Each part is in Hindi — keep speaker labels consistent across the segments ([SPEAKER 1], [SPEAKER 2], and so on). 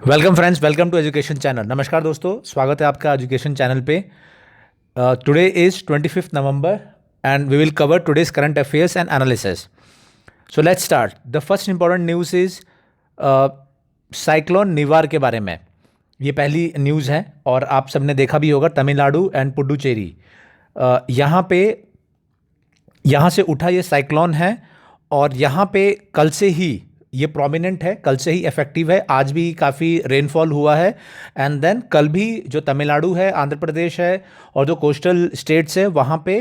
[SPEAKER 1] Welcome friends, welcome to education channel. नमस्कार दोस्तों, स्वागत है आपका एजुकेशन चैनल पे। Today is 25 November and we will cover today's current affairs and analysis. So let's start. The first important news is cyclone Nivar के बारे में। ये पहली न्यूज़ है और आप सबने देखा भी होगा, तमिलनाडु एंड पुडुचेरी यहाँ से उठा ये साइक्लोन है और यहाँ पे कल से ही ये प्रोमिनेंट है, कल से ही इफेक्टिव है। आज भी काफ़ी रेनफॉल हुआ है एंड देन कल भी जो तमिलनाडु है, आंध्र प्रदेश है और जो कोस्टल स्टेट्स है वहाँ पे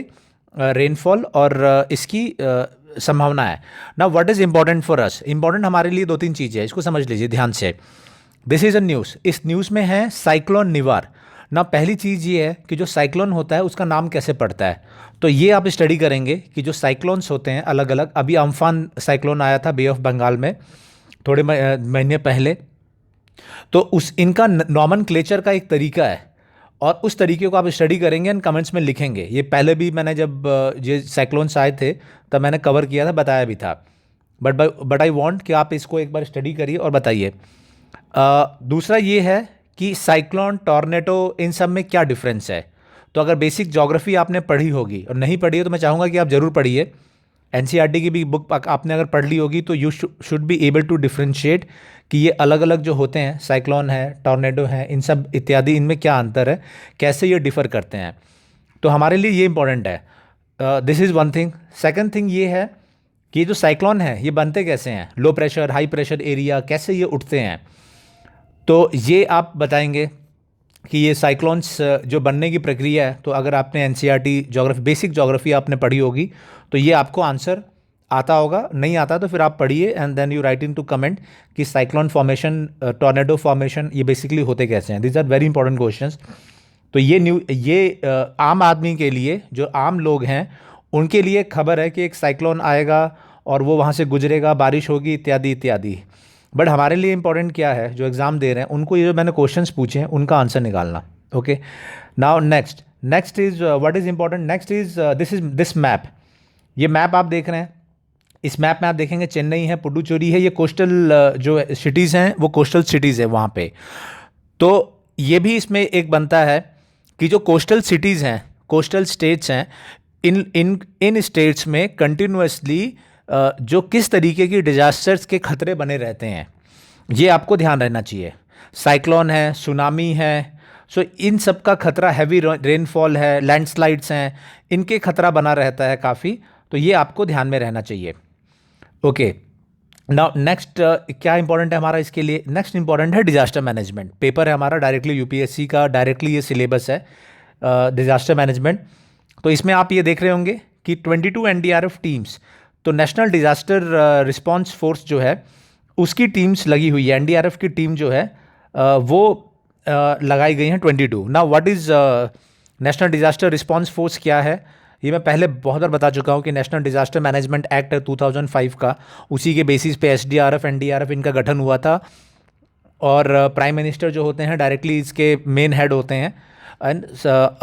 [SPEAKER 1] रेनफॉल और इसकी संभावना है। ना what is important for us, important हमारे लिए दो तीन चीज़ें हैं, इसको समझ लीजिए ध्यान से। दिस इज़ अ न्यूज़, इस न्यूज़ में है साइक्लोन निवार। ना पहली चीज़ ये है कि जो साइक्लोन होता है उसका नाम कैसे पड़ता है, तो ये आप स्टडी करेंगे कि जो साइक्लोन्स होते हैं अलग अलग। अभी अम्फान साइक्लोन आया था बे ऑफ बंगाल में थोड़े महीने पहले, तो उस इनका नॉमनक्लेचर का एक तरीका है और उस तरीके को आप स्टडी करेंगे एंड कमेंट्स में लिखेंगे। ये पहले भी मैंने जब ये साइक्लोन्स आए थे तब मैंने कवर किया था, बताया भी था, बट आई वांट कि आप इसको एक बार स्टडी करिए और बताइए। दूसरा ये है कि साइक्लोन, टॉर्नेडो, इन सब में क्या डिफरेंस है। तो अगर बेसिक ज्योग्राफी आपने पढ़ी होगी और नहीं पढ़ी है तो मैं चाहूँगा कि आप ज़रूर पढ़िए। एनसीईआरटी की भी बुक आपने अगर पढ़ ली होगी तो you should be able to differentiate कि ये अलग अलग जो होते हैं, साइक्लोन है, टॉर्नेडो है, इन सब इत्यादि, इनमें क्या अंतर है, कैसे ये डिफ़र करते हैं। तो हमारे लिए ये इंपॉर्टेंट है। This is one thing. Second thing ये है कि ये जो साइक्लोन है ये बनते कैसे हैं, low pressure, high pressure area, कैसे ये उठते हैं। तो ये आप बताएंगे कि ये साइक्लोन्स जो बनने की प्रक्रिया है, तो अगर आपने एनसीईआरटी ज्योग्राफी, बेसिक ज्योग्राफी आपने पढ़ी होगी तो ये आपको आंसर आता होगा। नहीं आता तो फिर आप पढ़िए and then you write in to comment कि साइक्लोन फॉर्मेशन, टॉर्नेडो फॉर्मेशन ये बेसिकली होते कैसे हैं। This are very important questions. तो ये आम आदमी के लिए, जो आम लोग हैं उनके लिए खबर है कि एक साइक्लोन आएगा और वो वहाँ से गुजरेगा, बारिश होगी, इत्यादि इत्यादि। बट हमारे लिए इंपॉर्टेंट क्या है, जो एग्ज़ाम दे रहे हैं उनको ये जो मैंने क्वेश्चंस पूछे हैं उनका आंसर निकालना। Okay, now next is what is important. Next is this map. ये मैप आप देख रहे हैं, इस मैप में आप देखेंगे चेन्नई है, पुडुचेरी है, ये कोस्टल जो सिटीज़ हैं वो कोस्टल सिटीज़ है वहाँ पे। तो ये भी इसमें एक बनता है कि जो कोस्टल सिटीज़ हैं, कोस्टल स्टेट्स हैं, इन इन इन स्टेट्स में कंटिन्यूसली जो किस तरीके की डिजास्टर्स के खतरे बने रहते हैं, ये आपको ध्यान रहना चाहिए। साइक्लोन है, सुनामी है, सो इन सब का खतरा, हैवी रेनफॉल है, लैंडस्लाइड्स हैं, इनके खतरा बना रहता है काफ़ी। तो ये आपको ध्यान में रहना चाहिए। ओके, नाउ नेक्स्ट क्या इंपॉर्टेंट है हमारा इसके लिए। नेक्स्ट इंपॉर्टेंट है डिजास्टर मैनेजमेंट। पेपर है हमारा डायरेक्टली यूपीएससी का, डायरेक्टली ये सिलेबस है डिजास्टर मैनेजमेंट। तो इसमें आप ये देख रहे होंगे कि 22 एनडीआरएफ टीम्स, तो नेशनल डिजास्टर रिस्पांस फोर्स जो है उसकी टीम्स लगी हुई है। एनडीआरएफ की टीम जो है वो लगाई गई हैं 22। Now what is national disaster response force क्या है, ये मैं पहले बहुत बार बता चुका हूँ कि नेशनल डिजास्टर मैनेजमेंट एक्ट 2005 का, उसी के बेसिस पे एसडीआरएफ, एनडीआरएफ इनका गठन हुआ था और प्राइम मिनिस्टर जो होते हैं डायरेक्टली इसके मेन हेड होते हैं एंड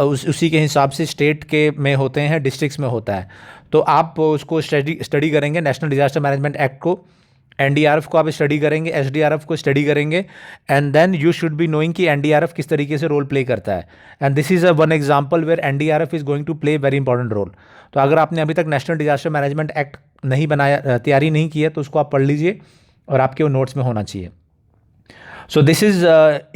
[SPEAKER 1] उसी के हिसाब से स्टेट के में होते हैं, डिस्ट्रिक्ट्स में होता है। तो आप उसको स्टडी करेंगे, नेशनल डिजास्टर मैनेजमेंट एक्ट को, एनडीआरएफ को आप स्टडी करेंगे, एसडीआरएफ को स्टडी करेंगे and then you should be knowing कि एनडीआरएफ किस तरीके से रोल प्ले करता है। And this is a one example where NDRF is going to play very important role. तो अगर आपने अभी तक नेशनल डिजास्टर मैनेजमेंट एक्ट नहीं बनाया, तैयारी नहीं की है, तो उसको आप पढ़ लीजिए और आपके वो नोट्स में होना चाहिए। सो दिस इज़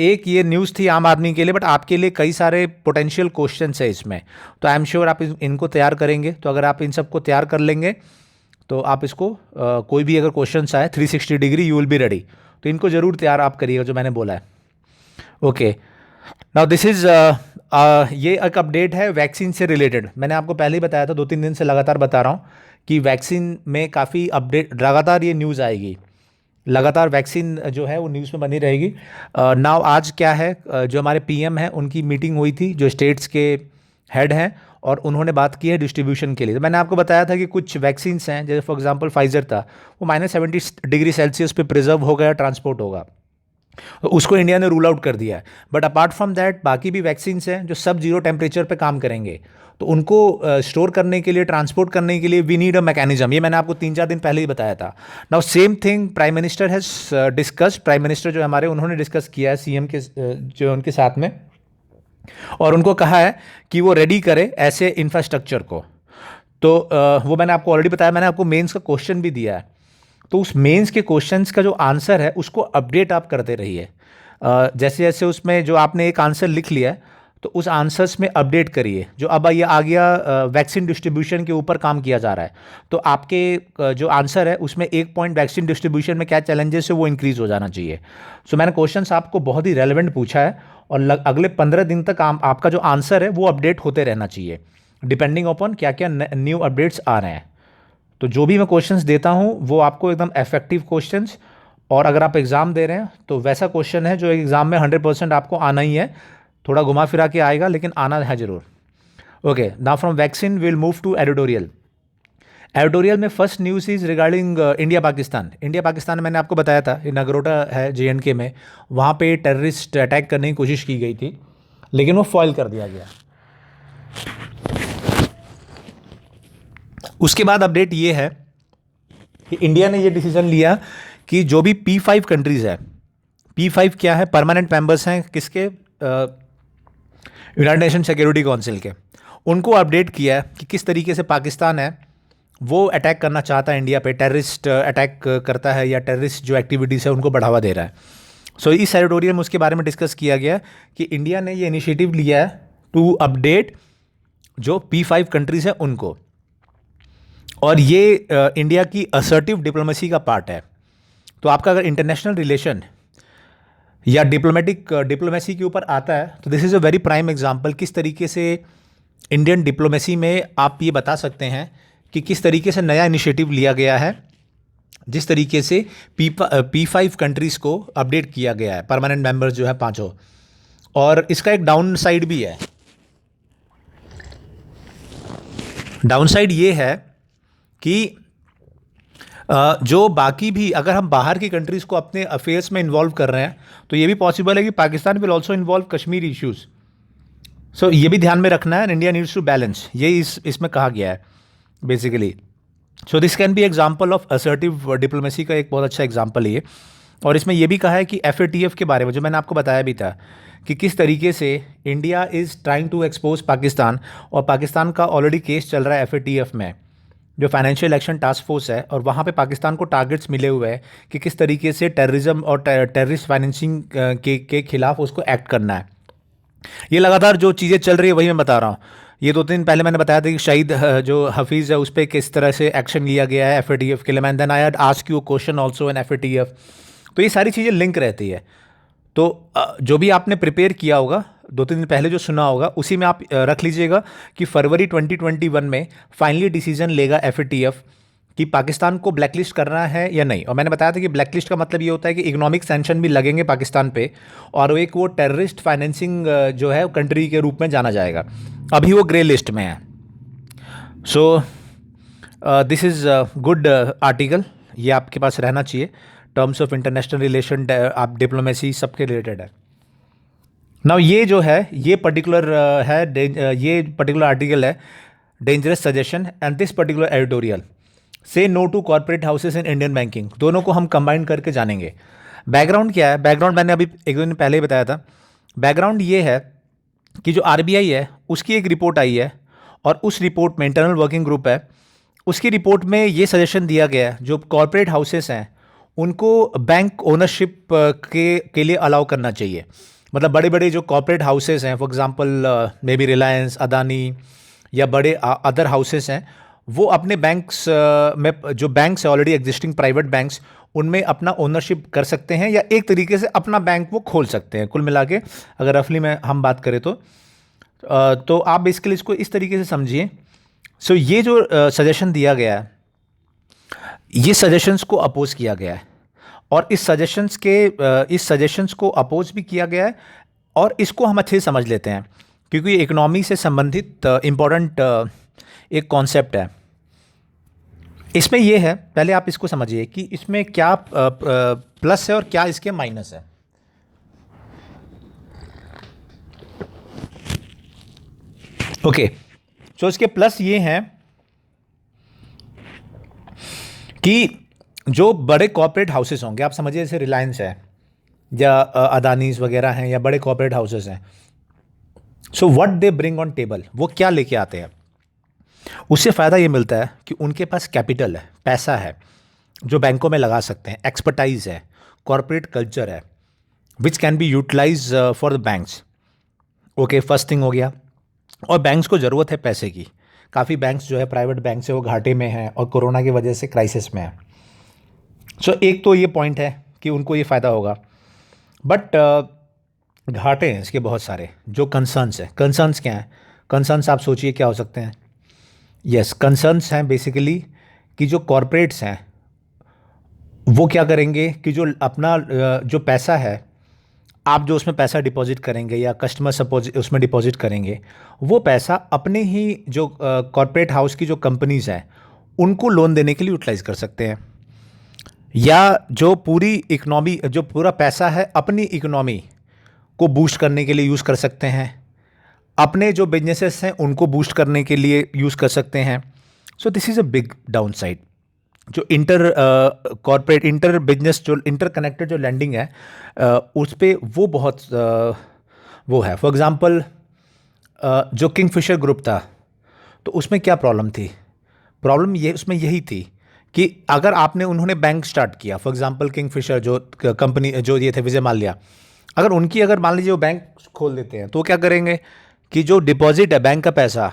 [SPEAKER 1] एक ये न्यूज़ थी आम आदमी के लिए, बट आपके लिए कई सारे पोटेंशियल क्वेश्चंस है इसमें। तो आई एम श्योर आप इनको तैयार करेंगे। तो अगर आप इन सबको तैयार कर लेंगे तो आप इसको कोई भी अगर क्वेश्चंस आए 360 degree you will be ready. तो इनको ज़रूर तैयार आप करिएगा जो मैंने बोला है। ओके, नाउ दिस इज़ ये एक अपडेट है वैक्सीन से रिलेटेड। मैंने आपको पहले ही बताया था, 2-3 दिन से लगातार बता रहा हूँ कि वैक्सीन में काफ़ी अपडेट, लगातार ये न्यूज़ आएगी, लगातार वैक्सीन जो है वो न्यूज़ में बनी रहेगी। नाउ आज क्या है, जो हमारे पीएम हैं उनकी मीटिंग हुई थी, जो स्टेट्स के हेड हैं, और उन्होंने बात की है डिस्ट्रीब्यूशन के लिए। तो मैंने आपको बताया था कि कुछ वैक्सीन्स हैं, जैसे फॉर एग्जांपल फाइजर था, वो -70 डिग्री सेल्सियस पे प्रिजर्व हो गया, ट्रांसपोर्ट होगा, तो उसको इंडिया ने रूल आउट कर दिया है। बट अपार्ट फ्रॉम दैट बाकी भी वैक्सीन्स हैं जो सब जीरो टेम्परेचर पे काम करेंगे। तो उनको स्टोर करने के लिए, ट्रांसपोर्ट करने के लिए वी नीड अ मैकेनिज्म। ये मैंने आपको 3-4 दिन पहले ही बताया था। Now same thing prime minister has discussed, prime minister जो हमारे उन्होंने डिस्कस किया है सीएम के जो उनके साथ में, और उनको कहा है कि वो रेडी करे ऐसे इंफ्रास्ट्रक्चर को। तो वो मैंने आपको ऑलरेडी बताया, मैंने आपको मेंस का क्वेश्चन भी दिया है। तो उस मेंस के क्वेश्चंस का जो आंसर है उसको अपडेट आप करते रहिए। जैसे जैसे उसमें जो आपने एक आंसर लिख लिया है तो उस आंसर्स में अपडेट करिए। जो अब ये आ गया वैक्सीन डिस्ट्रीब्यूशन के ऊपर काम किया जा रहा है, तो आपके जो आंसर है उसमें एक पॉइंट वैक्सीन डिस्ट्रीब्यूशन में क्या चैलेंजेस है वो इंक्रीज़ हो जाना चाहिए। सो मैंने क्वेश्चंस आपको बहुत ही रेलेवेंट पूछा है, और अगले 15 दिन तक आपका जो आंसर है वो अपडेट होते रहना चाहिए, डिपेंडिंग अपॉन क्या क्या न्यू अपडेट्स आ रहे हैं। तो जो भी मैं क्वेश्चंस देता हूँ वो आपको एकदम इफेक्टिव क्वेश्चंस, और अगर आप एग्ज़ाम दे रहे हैं तो वैसा क्वेश्चन है जो एग्ज़ाम में 100% आपको आना ही है। थोड़ा घुमा फिरा के आएगा लेकिन आना है ज़रूर। Okay, now from vaccine will move to editorial. Editorial में first news is regarding India Pakistan. India Pakistan मैंने आपको बताया था, ये नगरोटा है JNK में, वहाँ पे टेररिस्ट अटैक करने की कोशिश की गई थी लेकिन वो फॉइल कर दिया गया। उसके बाद अपडेट ये है कि इंडिया ने ये डिसीजन लिया कि जो भी P5 कंट्रीज़ है, P5 क्या है, परमानेंट मेंबर्स हैं किसके, यूनाइटेड नेशन सिक्योरिटी काउंसिल के, उनको अपडेट किया है कि किस तरीके से पाकिस्तान है वो अटैक करना चाहता है इंडिया पे, टेररिस्ट अटैक करता है या टेररिस्ट जो एक्टिविटीज़ है उनको बढ़ावा दे रहा है। सो इस एडिटोरियल में उसके बारे में डिस्कस किया गया कि इंडिया ने ये इनिशिएटिव लिया है टू अपडेट जो P5 कंट्रीज़ हैं उनको, और ये इंडिया की असर्टिव डिप्लोमेसी का पार्ट है। तो आपका अगर इंटरनेशनल रिलेशन या डिप्लोमेसी के ऊपर आता है तो this is a very prime example किस तरीके से इंडियन डिप्लोमेसी में आप ये बता सकते हैं कि किस तरीके से नया इनिशिएटिव लिया गया है, जिस तरीके से P5 कंट्रीज़ को अपडेट किया गया है, परमानेंट मेंबर्स जो है 5। और इसका एक डाउन साइड भी है। डाउन साइड ये है कि जो बाकी भी, अगर हम बाहर की कंट्रीज़ को अपने अफेयर्स में इन्वॉल्व कर रहे हैं तो ये भी पॉसिबल है कि Pakistan will also involve Kashmir issues. So ये भी ध्यान में रखना है, इंडिया नीड्स टू बैलेंस, ये इसमें कहा गया है basically. So this can be example of assertive diplomacy का एक बहुत अच्छा एग्जाम्पल है ये। और इसमें यह भी कहा है कि FATF के बारे में जो मैंने आपको बताया भी था कि किस तरीके से India is trying to expose Pakistan, और पाकिस्तान का ऑलरेडी केस चल रहा है FATF में, जो फाइनेंशियल एक्शन टास्क फोर्स है, और वहाँ पे पाकिस्तान को टारगेट्स मिले हुए हैं कि किस तरीके से टेररिज्म और टेररिस्ट फाइनेंसिंग के खिलाफ उसको एक्ट करना है। ये लगातार जो चीज़ें चल रही है वही मैं बता रहा हूँ। ये 2 दिन पहले मैंने बताया था कि शहीद जो हफीज़ है उस पर किस तरह से एक्शन लिया गया है FATF के लिए। मैंने then I had ask you question also in FATF। तो ये सारी चीज़ें लिंक रहती है। तो जो भी आपने प्रिपेयर किया होगा 2-3 दिन पहले, जो सुना होगा, उसी में आप रख लीजिएगा कि फरवरी 2021 में फाइनली डिसीजन लेगा FATF कि पाकिस्तान को ब्लैकलिस्ट करना है या नहीं। और मैंने बताया था कि ब्लैकलिस्ट का मतलब ये होता है कि इकोनॉमिक सैंक्शन भी लगेंगे पाकिस्तान पे, और एक वो टेररिस्ट फाइनेंसिंग जो है कंट्री के रूप में जाना जाएगा। अभी वो ग्रे लिस्ट में है। So this is good article, ये आपके पास रहना चाहिए। टर्म्स ऑफ इंटरनेशनल रिलेशन, आप डिप्लोमेसी सबके रिलेटेड है। नाउ ये जो है ये पर्टिकुलर ये पर्टिकुलर आर्टिकल है dangerous suggestion and this particular editorial से no to corporate houses in Indian banking. दोनों को हम कंबाइन करके जानेंगे। बैकग्राउंड क्या है? बैकग्राउंड मैंने अभी 1-2 दिन पहले ही बताया था। बैकग्राउंड ये है कि जो RBI है उसकी एक रिपोर्ट आई है, और उस रिपोर्ट में इंटरनल वर्किंग ग्रुप है, उसकी रिपोर्ट में ये सजेशन दिया गया है जो कॉर्पोरेट हाउसेस हैं उनको बैंक ओनरशिप के लिए अलाउ करना चाहिए। मतलब बड़े बड़े जो कॉर्पोरेट हाउसेस हैं, for example may be Reliance, Adani या बड़े अदर हाउसेस हैं, वो अपने बैंक्स में, जो बैंक्स है ऑलरेडी एग्जिस्टिंग प्राइवेट बैंक्स, उनमें अपना ओनरशिप कर सकते हैं, या एक तरीके से अपना बैंक वो खोल सकते हैं। कुल मिला के अगर रफली में हम बात करें तो आप बेसिकली इसको इस तरीके से समझिए। सो ये जो सजेशन दिया गया है, ये सजेशंस को अपोज किया गया है, और इस सजेशंस को अपोज भी किया गया है, और इसको हम अच्छे से समझ लेते हैं क्योंकि इकोनॉमी से संबंधित इम्पॉर्टेंट एक कॉन्सेप्ट है। इसमें यह है, पहले आप इसको समझिए कि इसमें क्या प्लस है और क्या इसके माइनस है। ओके, सो इसके प्लस ये हैं कि जो बड़े कॉर्पोरेट हाउसेस होंगे, आप समझिए जैसे रिलायंस है या अदानीज वगैरह हैं या बड़े कॉर्पोरेट हाउसेस हैं, so what they bring on table, वो क्या लेके आते हैं, उससे फ़ायदा ये मिलता है कि उनके पास कैपिटल है, पैसा है जो बैंकों में लगा सकते हैं, एक्सपर्टाइज है, कॉर्पोरेट कल्चर है, which can be utilize for the banks. Okay, first thing हो गया। और बैंक्स को ज़रूरत है पैसे की। काफ़ी बैंक्स जो है प्राइवेट बैंक से वो घाटे में हैं और कोरोना की वजह से क्राइसिस में है। सो एक तो ये पॉइंट है कि उनको ये फ़ायदा होगा, बट घाटे हैं इसके बहुत सारे। जो कंसर्न्स हैं, कंसर्न्स क्या हैं? कंसर्न्स आप सोचिए क्या हो सकते हैं। यस, कंसर्न्स हैं बेसिकली कि जो कॉरपोरेट्स हैं वो क्या करेंगे कि जो अपना जो पैसा है, आप जो उसमें पैसा डिपॉजिट करेंगे या कस्टमर सपोज उसमें डिपॉजिट करेंगे, वो पैसा अपने ही जो कॉरपोरेट हाउस की जो कंपनीज़ हैं उनको लोन देने के लिए यूटिलाइज कर सकते हैं, या जो पूरी इकनॉमी, जो पूरा पैसा है अपनी इकनॉमी को बूस्ट करने के लिए यूज़ कर सकते हैं, अपने जो बिजनेसेस हैं उनको बूस्ट करने के लिए यूज़ कर सकते हैं। सो this is a big down side. जो इंटर कॉर्पोरेट इंटर बिजनेस जो इंटर कनेक्टेड जो लैंडिंग है उस पे वो बहुत वो है। फॉर एग्ज़ाम्पल जो किंगफिशर ग्रुप था, तो उसमें क्या प्रॉब्लम थी? प्रॉब्लम ये उसमें यही थी कि अगर आपने उन्होंने बैंक स्टार्ट किया, फॉर एग्ज़ाम्पल किंगफिशर जो कंपनी जो ये थे विजय माल्या, अगर उनकी अगर मान लीजिए वो बैंक खोल देते हैं तो क्या करेंगे कि जो डिपॉजिट है बैंक का पैसा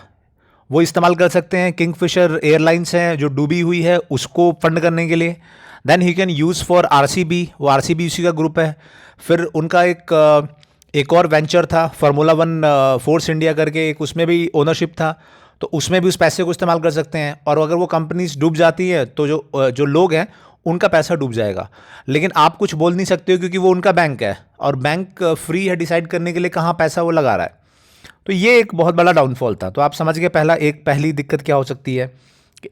[SPEAKER 1] वो इस्तेमाल कर सकते हैं। किंगफिशर एयरलाइंस हैं जो डूबी हुई है उसको फंड करने के लिए। Then he can use for RCB, वो आरसीबी उसी का ग्रुप है। फिर उनका एक और वेंचर था फार्मूला वन फोर्स इंडिया करके, एक उसमें भी ओनरशिप था, तो उसमें भी उस पैसे को इस्तेमाल कर सकते हैं। और अगर वो कंपनीज डूब जाती है तो जो लोग हैं उनका पैसा डूब जाएगा, लेकिन आप कुछ बोल नहीं सकते हो क्योंकि वो उनका बैंक है और बैंक फ्री है डिसाइड करने के लिए कहाँ पैसा वो लगा रहा है। तो ये एक बहुत बड़ा डाउनफॉल था। तो आप समझ गए पहली दिक्कत क्या हो सकती है।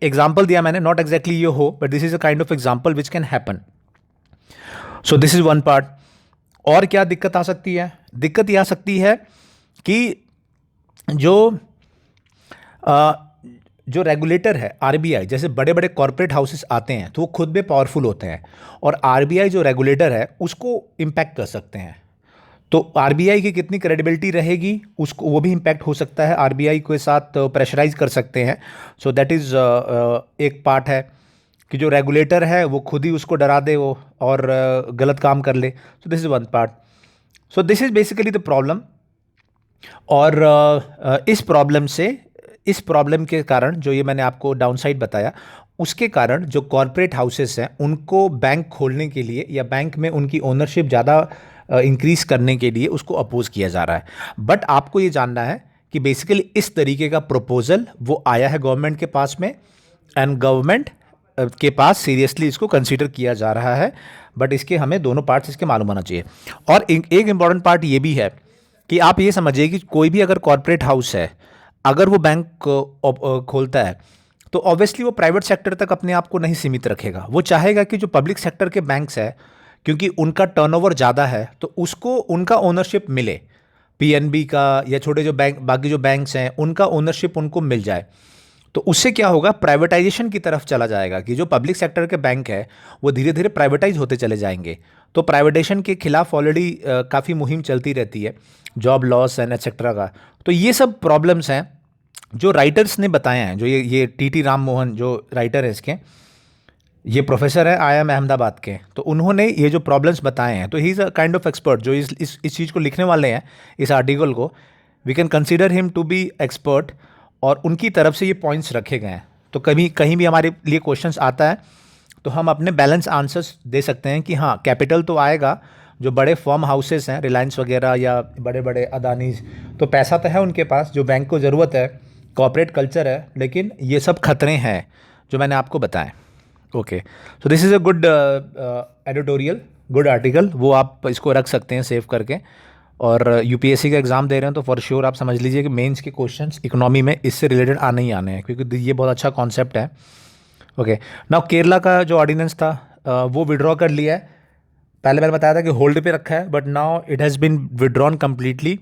[SPEAKER 1] एग्जाम्पल दिया मैंने, नॉट एग्जैक्टली ये हो, but this is a kind of example which can happen. So this is one part. और क्या दिक्कत आ सकती है? दिक्कत ये आ सकती है कि जो अ, जो रेगुलेटर है आरबीआई, जैसे बड़े बड़े कॉर्पोरेट हाउसेस आते हैं तो वो खुद में पावरफुल होते हैं और आरबीआई जो रेगुलेटर है उसको इम्पैक्ट कर सकते हैं। तो आरबीआई की कितनी क्रेडिबिलिटी रहेगी उसको, वो भी इम्पैक्ट हो सकता है। आरबीआई के साथ प्रेशराइज कर सकते हैं। सो दैट इज़ एक पार्ट है कि जो रेगुलेटर है वो खुद ही उसको डरा दे वो और गलत काम कर ले। सो this is one part. So this is basically the problem. और इस प्रॉब्लम के कारण जो ये मैंने आपको डाउनसाइड बताया, उसके कारण जो कॉरपोरेट हाउसेस हैं उनको बैंक खोलने के लिए या बैंक में उनकी ओनरशिप ज़्यादा इंक्रीज़ करने के लिए उसको अपोज किया जा रहा है। बट आपको ये जानना है कि बेसिकली इस तरीके का प्रपोजल वो आया है गवर्नमेंट के पास में, एंड गवर्नमेंट के पास सीरियसली इसको कंसीडर किया जा रहा है। बट इसके हमें दोनों पार्ट्स इसके मालूम होना चाहिए। और एक इम्पॉर्टेंट पार्ट ये भी है कि आप ये समझिए कि कोई भी अगर कॉरपोरेट हाउस है, अगर वो बैंक खोलता है तो ऑब्वियसली वो प्राइवेट सेक्टर तक अपने आप को नहीं सीमित रखेगा। वो चाहेगा कि जो पब्लिक सेक्टर के बैंक्स है, क्योंकि उनका टर्नओवर ज़्यादा है, तो उसको उनका ओनरशिप मिले। पीएनबी का या छोटे जो बैंक बाकी जो बैंक्स हैं उनका ओनरशिप उनको मिल जाए। तो उससे क्या होगा, प्राइवेटाइजेशन की तरफ चला जाएगा कि जो पब्लिक सेक्टर के बैंक है वो धीरे धीरे प्राइवेटाइज होते चले जाएंगे। तो प्राइवेटाइजेशन के खिलाफ ऑलरेडी काफ़ी मुहिम चलती रहती है, जॉब लॉस एंड एक्सेट्रा का। तो ये सब प्रॉब्लम्स हैं जो राइटर्स ने बताए हैं। जो ये टी राम मोहन जो राइटर है इसके, ये प्रोफेसर है आईआईएम अहमदाबाद के, तो उन्होंने ये जो प्रॉब्लम्स बताए हैं, तो he is a kind of expert जो इस चीज़ को लिखने वाले हैं, इस आर्टिकल को we can consider him to be expert. और उनकी तरफ से ये पॉइंट्स रखे गए हैं। तो कभी कहीं भी हमारे लिए क्वेश्चंस आता है तो हम अपने बैलेंस आंसर्स दे सकते हैं कि हाँ, कैपिटल तो आएगा, जो बड़े फर्म हाउसेस हैं रिलायंस वगैरह या बड़े बड़े अदानीज, तो पैसा तो है उनके पास जो बैंक को ज़रूरत है, कॉर्पोरेट कल्चर है, लेकिन ये सब खतरे हैं जो मैंने आपको बताएं। Okay, so this is a good editorial, good article, वो आप इसको रख सकते हैं सेव करके। और यूपीएससी का एग्ज़ाम दे रहे हैं तो फॉर श्योर आप समझ लीजिए कि मेंस के क्वेश्चंस इकोनॉमी में इससे रिलेटेड आने ही आने हैं, क्योंकि ये बहुत अच्छा कॉन्सेप्ट है। ओके, नाउ केरला का जो ऑर्डिनेंस था वो विड्रॉ कर लिया है। पहले मैंने बताया था कि होल्ड पे रखा है, but now it has been withdrawn completely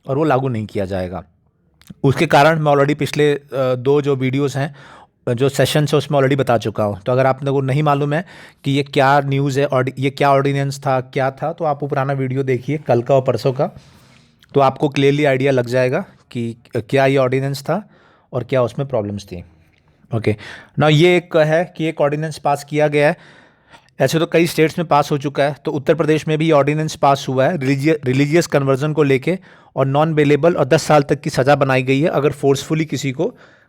[SPEAKER 1] और वो लागू नहीं किया जाएगा। उसके कारण मैं ऑलरेडी पिछले दो जो वीडियोस हैं, जो सेशंस है, उसमें ऑलरेडी बता चुका हूँ। तो अगर आप लोगों को नहीं मालूम है कि ये क्या न्यूज़ है और ये क्या ऑर्डिनेंस था, क्या था, तो आप वो पुराना वीडियो देखिए, कल का और परसों का, तो आपको क्लियरली आइडिया लग जाएगा कि क्या ये ऑर्डिनेंस था और क्या उसमें प्रॉब्लम्स थी। ओके, ना ये एक है कि एक ऑर्डिनेंस पास किया गया है। ऐसे तो कई स्टेट्स में पास हो चुका है, तो उत्तर प्रदेश में भी ऑर्डिनेंस पास हुआ है रिलीजियस कन्वर्जन को लेके, और नॉन बेलेबल और 10 साल तक की सज़ा बनाई गई है अगर फोर्सफुली किसी को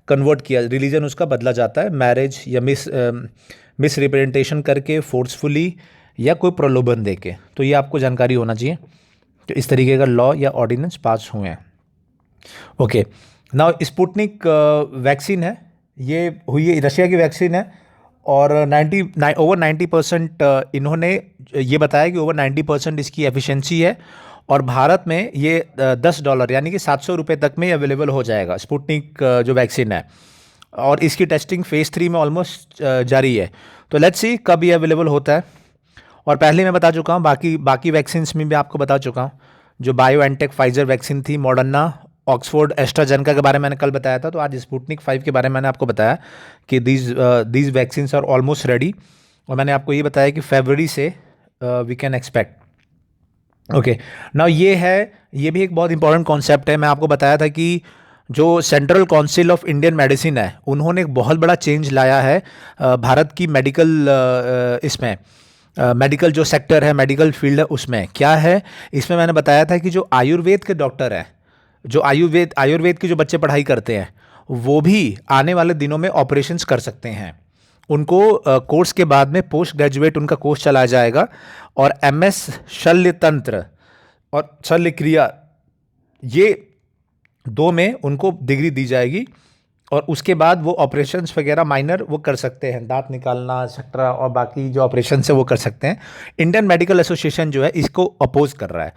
[SPEAKER 1] कन्वर्ट किया, रिलीजन उसका बदला जाता है मैरिज या मिस रिप्रेजेंटेशन करके, फोर्सफुली, या कोई प्रलोभन दे के। तो ये आपको जानकारी होना चाहिए। तो इस तरीके का लॉ या ऑर्डिनेंस पास हुए हैं। ओके, नाउ स्पुतनिक वैक्सीन है, ये हुई है, रशिया की वैक्सीन है, और ओवर 90% इन्होंने ये बताया कि ओवर 90% इसकी एफिशिएंसी है, और भारत में ये $10 यानी कि 700 रुपये तक में अवेलेबल हो जाएगा स्पुतनिक जो वैक्सीन है, और इसकी टेस्टिंग फेज़ 3 में ऑलमोस्ट जारी है। तो लेट्स सी कब ये अवेलेबल होता है। और पहले मैं बता चुका हूँ, बाकी वैक्सीन्स में भी आपको बता चुका हूँ। जो बायोएनटेक फाइजर वैक्सीन थी, मॉडर्ना, ऑक्सफोर्ड एस्ट्राजेनेका के बारे में मैंने कल बताया था, तो आज स्पुतनिक 5 के बारे में मैंने आपको बताया कि these vaccines are almost ready, और मैंने आपको ये बताया कि फरवरी से we can expect. Okay, now ये भी एक बहुत इंपॉर्टेंट कॉन्सेप्ट है। मैं आपको बताया था कि जो central council of Indian medicine है, उन्होंने एक बहुत बड़ा चेंज लाया है भारत की मेडिकल इसमें मेडिकल जो सेक्टर है, मेडिकल फील्ड है, उसमें क्या है। इसमें मैंने बताया था कि जो आयुर्वेद के डॉक्टर हैं, जो आयुर्वेद के जो बच्चे पढ़ाई करते हैं, वो भी आने वाले दिनों में ऑपरेशंस कर सकते हैं। उनको कोर्स के बाद में पोस्ट ग्रेजुएट उनका कोर्स चलाया जाएगा, और एमएस शल्य तंत्र और शल्य क्रिया, ये दो में उनको डिग्री दी जाएगी, और उसके बाद वो ऑपरेशंस वगैरह माइनर वो कर सकते हैं, दांत निकालना एक्सेट्रा, और बाकी जो ऑपरेशन है वो कर सकते हैं। इंडियन मेडिकल एसोसिएशन जो है इसको अपोज कर रहा है।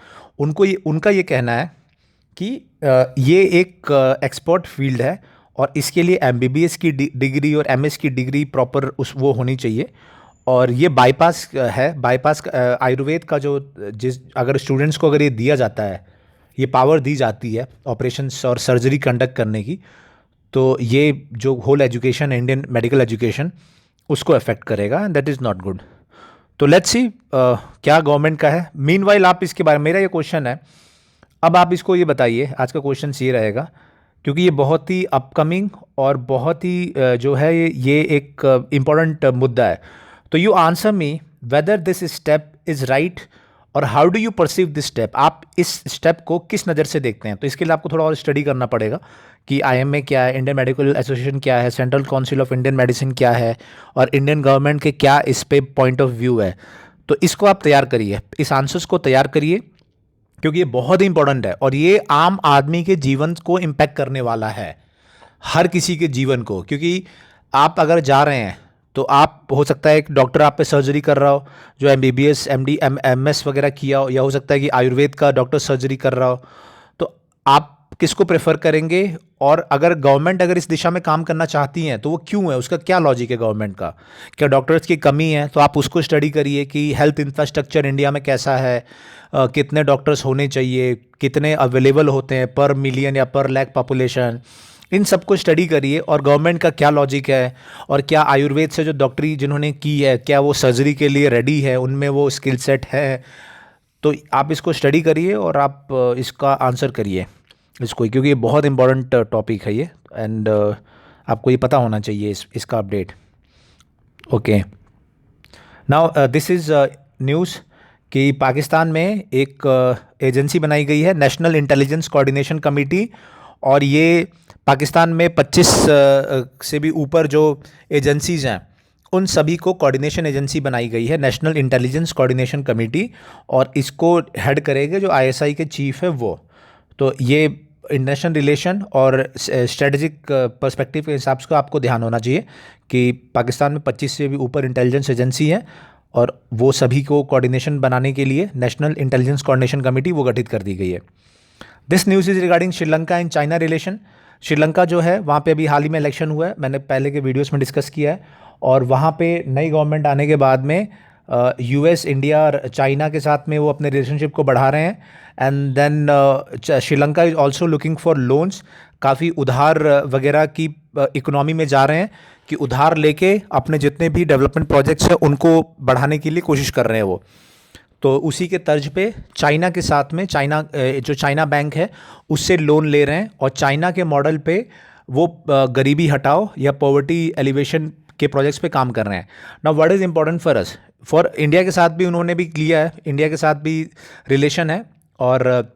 [SPEAKER 1] उनका ये कहना है कि ये एक एक्सपर्ट फील्ड है, और इसके लिए एमबीबीएस की डिग्री और एमएस की डिग्री प्रॉपर वो होनी चाहिए, और ये बाईपास है। बाईपास आयुर्वेद का जो अगर स्टूडेंट्स को अगर ये दिया जाता है, ये पावर दी जाती है ऑपरेशंस और सर्जरी कंडक्ट करने की, तो ये जो whole education, Indian medical education, उसको अफेक्ट करेगा, and that is not good. तो लेट्स सी क्या गवर्नमेंट का है। मीनवाइल आप इसके बारे में, मेरा ये क्वेश्चन है, अब आप इसको ये बताइए, आज का क्वेश्चन ये रहेगा, क्योंकि ये बहुत ही अपकमिंग और बहुत ही जो है ये एक इम्पॉर्टेंट मुद्दा है। तो you answer me whether this step is right, और how do you perceive this step. आप इस स्टेप को किस नज़र से देखते हैं। तो इसके लिए आपको थोड़ा और स्टडी करना पड़ेगा कि आईएमए क्या है, इंडियन मेडिकल एसोसिएशन क्या है, central council of Indian medicine क्या है, और इंडियन गवर्नमेंट के क्या इस पे पॉइंट ऑफ व्यू है। तो इसको आप तैयार करिए, इस आंसर्स को तैयार करिए, क्योंकि ये बहुत ही इंपॉर्टेंट है, और ये आम आदमी के जीवन को इम्पैक्ट करने वाला है, हर किसी के जीवन को। क्योंकि आप अगर जा रहे हैं, तो आप हो सकता है एक डॉक्टर आप पे सर्जरी कर रहा हो जो एमबीबीएस एमडी एमएस वगैरह किया हो, या हो सकता है कि आयुर्वेद का डॉक्टर सर्जरी कर रहा हो। तो आप किसको प्रेफर करेंगे, और अगर गवर्नमेंट अगर इस दिशा में काम करना चाहती हैं तो वो क्यों है, उसका क्या लॉजिक है गवर्नमेंट का। क्या डॉक्टर्स की कमी है, तो आप उसको स्टडी करिए कि हेल्थ इंफ्रास्ट्रक्चर इंडिया में कैसा है, कितने डॉक्टर्स होने चाहिए, कितने अवेलेबल होते हैं पर मिलियन या पर लैख पॉपुलेशन। इन सब को स्टडी करिए, और गवर्नमेंट का क्या लॉजिक है, और क्या आयुर्वेद से जो डॉक्टरी जिन्होंने की है, क्या वो सर्जरी के लिए रेडी है, उनमें वो स्किल सेट है। तो आप इसको स्टडी करिए, और आप इसका आंसर करिए इसको, क्योंकि ये बहुत इंपॉर्टेंट टॉपिक है ये, एंड आपको ये पता होना चाहिए इसका update. Okay, now this is news कि पाकिस्तान में एक एजेंसी बनाई गई है, नेशनल इंटेलिजेंस कोऑर्डिनेशन कमेटी, और ये पाकिस्तान में 25 से भी ऊपर जो एजेंसीज़ हैं, उन सभी को कोऑर्डिनेशन एजेंसी बनाई गई है, नेशनल इंटेलिजेंस कोऑर्डिनेशन कमेटी, और इसको हेड करेंगे जो आईएसआई के चीफ है वो। तो ये इंटरनेशनल रिलेशन और स्ट्रेटजिक पर्सपेक्टिव के हिसाब से आपको ध्यान होना चाहिए कि पाकिस्तान में 25 से भी ऊपर इंटेलिजेंस एजेंसी है, और वो सभी को कोऑर्डिनेशन बनाने के लिए नेशनल इंटेलिजेंस कोऑर्डिनेशन कमेटी वो गठित कर दी गई है। This news is regarding Sri Lanka and China relation. Sri Lanka जो है वहाँ पे अभी हाल ही में इलेक्शन हुआ है, मैंने पहले के वीडियोस में डिस्कस किया है, और वहाँ पे नई गवर्नमेंट आने के बाद में यूएस, इंडिया और चाइना के साथ में वो अपने रिलेशनशिप को बढ़ा रहे हैं। And then Sri Lanka is also looking for loans, काफ़ी उधार वगैरह की इकोनॉमी में जा रहे हैं कि उधार लेके अपने जितने भी डेवलपमेंट प्रोजेक्ट्स हैं उनको बढ़ाने के लिए कोशिश कर रहे हैं वो। तो उसी के तर्ज पे चाइना के साथ में जो चाइना बैंक है उससे लोन ले रहे हैं, और चाइना के मॉडल पे वो गरीबी हटाओ या पॉवर्टी एलिवेशन के प्रोजेक्ट्स पे काम कर रहे हैं। Now what is important for us, for India के साथ भी उन्होंने भी लिया है, इंडिया के साथ भी रिलेशन है, और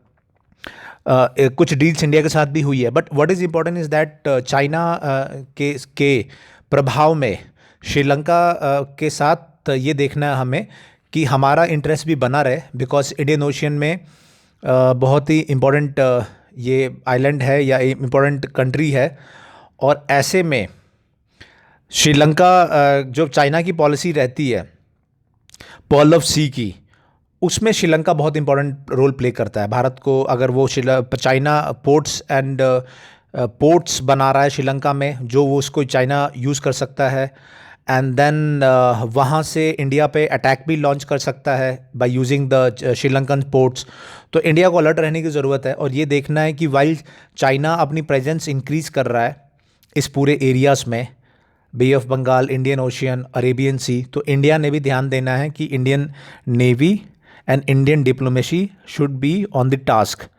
[SPEAKER 1] कुछ डील्स इंडिया के साथ भी हुई है। But what is important is that China के प्रभाव में श्रीलंका के साथ ये देखना है हमें कि हमारा इंटरेस्ट भी बना रहे, बिकॉज इंडियन ओशियन में बहुत ही इम्पोर्टेंट ये आइलैंड है या इम्पोर्टेंट कंट्री है। और ऐसे में श्रीलंका जो चाइना की पॉलिसी रहती है पर्ल ऑफ सी की, उसमें श्रीलंका बहुत इंपॉर्टेंट रोल प्ले करता है भारत को। अगर वो चाइना पोर्ट्स बना रहा है श्रीलंका में, जो वो उसको चाइना यूज़ कर सकता है, एंड देन वहाँ से इंडिया पे अटैक भी लॉन्च कर सकता है by using the Sri Lankan ports. तो इंडिया को अलर्ट रहने की ज़रूरत है, और ये देखना है कि वाइल चाइना अपनी प्रेजेंस इंक्रीज़ कर रहा है इस पूरे एरियाज़ में, Bay of Bengal, Indian Ocean, Arabian Sea, तो इंडिया ने भी ध्यान देना है कि Indian Navy and Indian diplomacy should be on the task.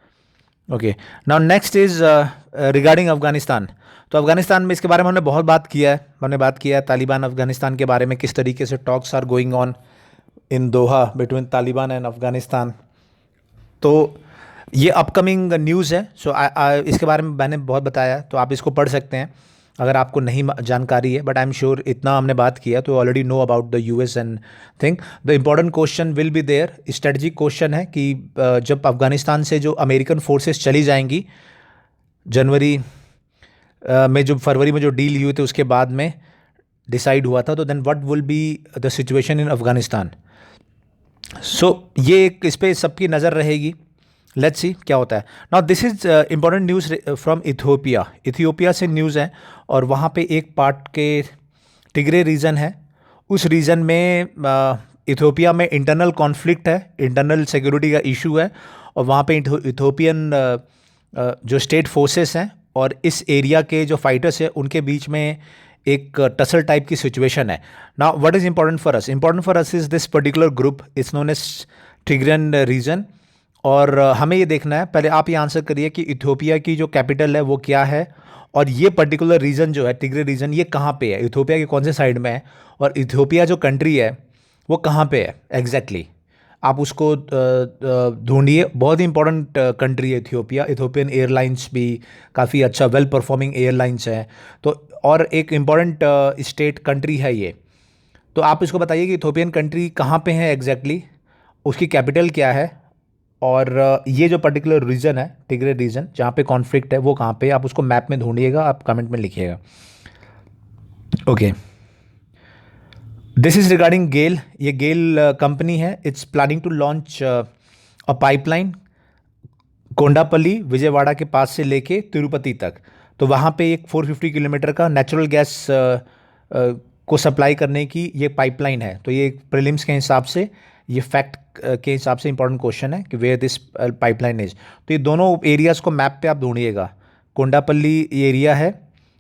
[SPEAKER 1] Okay, now next is regarding Afghanistan. तो अफ़गानिस्तान में इसके बारे में हमने बहुत बात किया है, तालिबान अफ़गानिस्तान के बारे में, किस तरीके से talks are going on in Doha between Taliban and Afghanistan. तो ये अपकमिंग न्यूज़ है, सो इसके बारे में मैंने बहुत बताया, तो आप इसको पढ़ सकते हैं अगर आपको नहीं जानकारी है। बट आई एम श्योर इतना हमने बात किया तो already know about the US and thing. The important question will be there, strategic question है कि जब अफ़गानिस्तान से जो अमेरिकन फोर्सेस चली जाएंगी जनवरी में, जो फरवरी में जो डील हुई थी उसके बाद में डिसाइड हुआ था, तो then what will be the situation in Afghanistan. So ये एक इस पर सबकी नज़र रहेगी, लेट्स सी क्या होता है। Now this is important news from Ethiopia से न्यूज़ है, और वहाँ पे एक पार्ट के टिग्रे रीजन है, उस रीजन में इथियोपिया में इंटरनल कॉन्फ्लिक्ट है, इंटरनल सिक्योरिटी का इशू है, और वहाँ पे इथियोपियन जो स्टेट फोर्सेस हैं और इस एरिया के जो फाइटर्स हैं उनके बीच में एक टसल टाइप की सिचुएशन है। Now what is important for us, is this particular group is known as Tigrayan region. और हमें ये देखना है, पहले आप ये आंसर करिए कि इथियोपिया की जो कैपिटल है वो क्या है, और ये पर्टिकुलर रीजन जो है टिग्रे रीजन, ये कहाँ पे है, इथियोपिया के कौन से साइड में है, और इथियोपिया जो कंट्री है वो कहाँ पे है एग्जैक्टली आप उसको ढूंढिए। बहुत ही इंपॉर्टेंट कंट्री है इथियोपिया। इथियोपियन एयरलाइंस भी काफ़ी अच्छा वेल परफॉर्मिंग एयरलाइंस है, तो और एक इम्पॉर्टेंट स्टेट कंट्री है ये। तो आप इसको बताइए कि इथियोपियन कंट्री कहाँ पे है एग्जैक्टली, उसकी कैपिटल क्या है, और ये जो पर्टिकुलर रीजन है टिग्रे रीजन जहाँ पे कॉन्फ्लिक्ट है वो कहाँ पे, आप उसको मैप में ढूंढिएगा, आप कमेंट में लिखिएगा। Okay, this is regarding GAIL. ये गेल कंपनी है, it's planning to launch a pipeline Kondapalli Vijayawada के पास से लेके तिरुपति तक। तो वहाँ पे एक 450 किलोमीटर का नेचुरल गैस को सप्लाई करने की ये पाइपलाइन है। तो ये प्रीलिम्स के हिसाब से, ये फैक्ट के हिसाब से इंपॉर्टेंट क्वेश्चन है कि वेयर दिस पाइपलाइन इज। तो ये दोनों एरियाज़ को मैप पे आप ढूंढिएगा, कोंडापल्ली एरिया है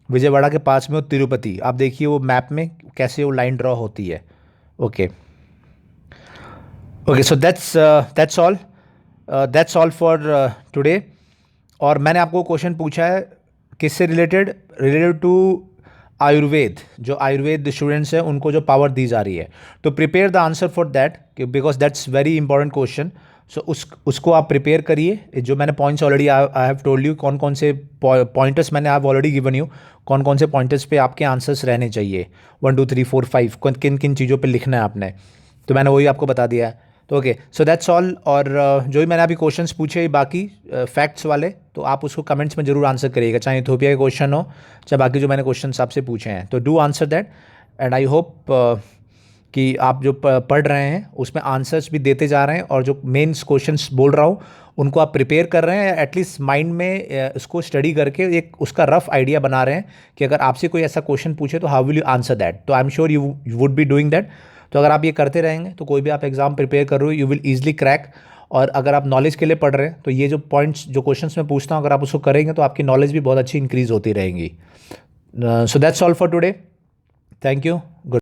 [SPEAKER 1] विजयवाड़ा के पास में, और तिरुपति, आप देखिए वो मैप में कैसे वो लाइन ड्रॉ होती है। Okay okay, so that's all for today. और मैंने आपको क्वेश्चन पूछा है किससे रिलेटेड टू आयुर्वेद, जो आयुर्वेद स्टूडेंट्स हैं उनको जो पावर दी जा रही है। तो prepare the answer for that, because that's very important question. So उसको आप प्रिपेयर करिए। जो मैंने points already I have told you, कौन कौन से पॉइंटर्स मैंने आप ऑलरेडी गिवन यू, कौन कौन से पॉइंटर्स पे आपके आंसर्स रहने चाहिए, 1 2 3 4 5, किन किन चीज़ों पे लिखना है आपने, तो मैंने वही आपको बता दिया है। तो ओके, सो दैट्स ऑल। और जो भी मैंने अभी क्वेश्चंस पूछे बाकी फैक्ट्स वाले, तो आप उसको कमेंट्स में जरूर आंसर करिएगा, चाहे इथियोपिया के क्वेश्चन हो चाहे बाकी जो मैंने क्वेश्चन आपसे पूछे हैं। तो do answer that, and I hope कि आप जो पढ़ रहे हैं उसमें आंसर्स भी देते जा रहे हैं, और जो मेन क्वेश्चंस बोल रहा हूँ उनको आप प्रिपेयर कर रहे हैं, एटलीस्ट माइंड में इसको स्टडी करके एक उसका रफ आइडिया बना रहे हैं कि अगर आपसे कोई ऐसा क्वेश्चन पूछे तो how will you answer that. तो I am sure you would be doing that. तो अगर आप ये करते रहेंगे तो कोई भी आप एग्ज़ाम प्रिपेयर कर रहे हो यू विल ईजिली क्रैक। और अगर आप नॉलेज के लिए पढ़ रहे हैं तो ये जो पॉइंट्स जो क्वेश्चंस मैं पूछता हूँ अगर आप उसको करेंगे तो आपकी नॉलेज भी बहुत अच्छी इंक्रीज होती रहेंगी। So that's all for today. Thank you. Good.